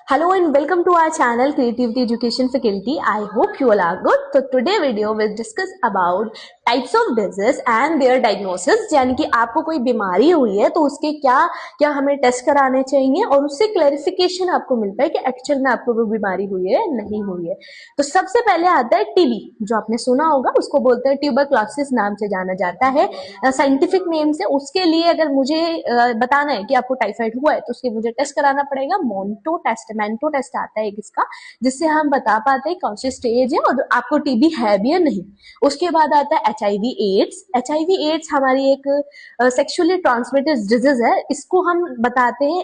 Hello and welcome to our channel Creativity Education Faculty. I hope you all are good. So today video will discuss about types of disease and their diagnosis. यानी कि आपको कोई बीमारी हुई है तो उसके क्या क्या हमें टेस्ट कराने चाहिए और उससे क्लैरिफिकेशन आपको मिलता है कि एक्चुअल में आपको वो बीमारी हुई है नहीं हुई है। तो सबसे पहले आता है टीबी, जो आपने सुना होगा, उसको बोलते हैं ट्यूबरक्लोसिस नाम से जाना जाता है साइंटिफिक नेम से। उसके लिए अगर मुझे बताना है कि आपको टाइफाइड हुआ है तो उसके मुझे टेस्ट कराना पड़ेगा। मेंटो टेस्ट आता है एक इसका, जिससे हम बता पाते हैं कौन सी स्टेज है और आपको टीबी है भी या नहीं। उसके बाद आता है एचआईवी एड्स। एचआईवी एड्स हमारी एक सेक्सुअली ट्रांसमिटेड डिजीज है। इसको हम बताते हैं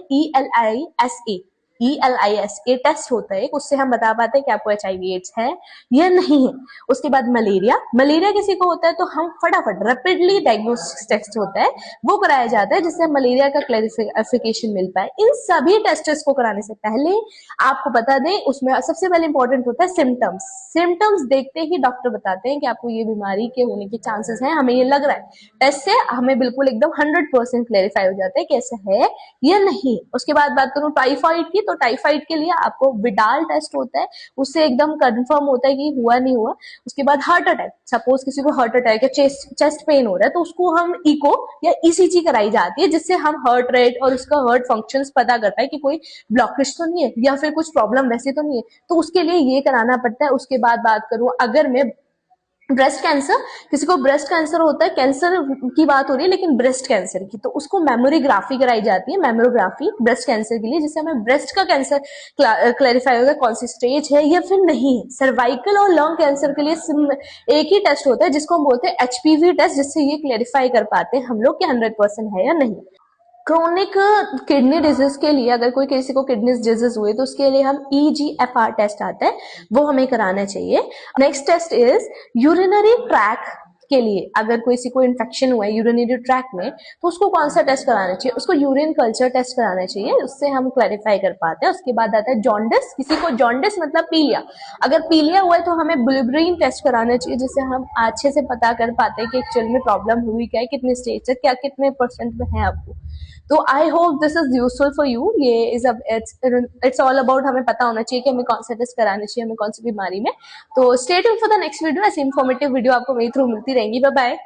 ELISA टेस्ट होता है, उससे हम बता पाते हैं कि आपको एचआईवी एड्स है या नहीं है। उसके बाद मलेरिया किसी को होता है तो हम फटाफट रैपिडली डायग्नोस्टिक टेस्ट होता है वो कराया जाता है, जिससे मलेरिया का क्लैरिफिकेशन मिल पाए। इन सभी टेस्ट्स को कराने से पहले आपको बता दें, उसमें सबसे पहले इंपॉर्टेंट होता है सिम्टम्स देखते ही डॉक्टर बताते हैं कि आपको ये बीमारी के होने के चांसेस हैं, हमें ये लग रहा है। टेस्ट से हमें बिल्कुल एकदम 100% क्लैरिफाई हो जाता है कि ऐसा है या नहीं। उसके बाद बात करूं टाइफाइड की, तो टाइफाइड के लिए आपको विडाल टेस्ट होता है, उससे एकदम कंफर्म होता है कि हुआ नहीं हुआ। उसके बाद हार्ट अटैक, सपोज किसी को हार्ट अटैक है, चेस्ट पेन हो रहा है, तो उसको हम इको या ईसीजी कराई जाती है, जिससे हम हार्ट रेट और उसका हार्ट फंक्शंस पता करता है कि कोई ब्लॉकेज तो नहीं है या फिर कुछ प्रॉब्लम वैसे तो नहीं है, तो उसके लिए ये कराना पड़ता है। उसके बाद बात करूं अगर मैं ब्रेस्ट कैंसर, किसी को ब्रेस्ट कैंसर होता है, कैंसर की बात हो रही है लेकिन ब्रेस्ट कैंसर की, तो उसको मेमोरीग्राफी कराई जाती है, मेमोग्राफी ब्रेस्ट कैंसर के लिए, जिससे हमें ब्रेस्ट का कैंसर क्लैरिफाई होगा कौन सी स्टेज है या फिर नहीं है। सर्वाइकल और लंग कैंसर के लिए एक ही टेस्ट होता है जिसको हम बोलते हैं एचपीवी टेस्ट, जिससे ये क्लैरिफाई कर पाते हैं हम लोग कि 100% है या नहीं। क्रोनिक किडनी डिजीज के लिए, अगर कोई किसी को किडनी डिजीज हुई तो उसके लिए हम EGFR टेस्ट आता है, वो हमें कराना चाहिए। Next test is urinary tract के लिए, अगर किसी को इन्फेक्शन हुआ है यूरिनरी ट्रैक में तो उसको कौन सा टेस्ट कराना चाहिए, उसको यूरिन कल्चर टेस्ट कराना चाहिए, उससे हम क्लैरिफाई कर पाते हैं। उसके बाद आता है जॉन्डिस, किसी को जॉन्डिस मतलब पीलिया, अगर पीलिया हुआ है तो हमें ब्लूब्रेन टेस्ट कराना चाहिए, जिससे हम अच्छे से पता कर पाते हैं कि एक्चुअल में प्रॉब्लम हुई क्या है, कितने स्टेज से क्या कितने % में है आपको। तो I hope this is useful for you. ये इज इट्स ऑल अबाउट हमें पता होना चाहिए कि हमें कौन सा टेस्ट कराना चाहिए, हमें कौन सी बीमारी में। तो stay tuned for the next video. ऐसी इंफॉर्मेटिव वीडियो आपको मेरे थ्रू मिलती रहेंगी। Bye bye.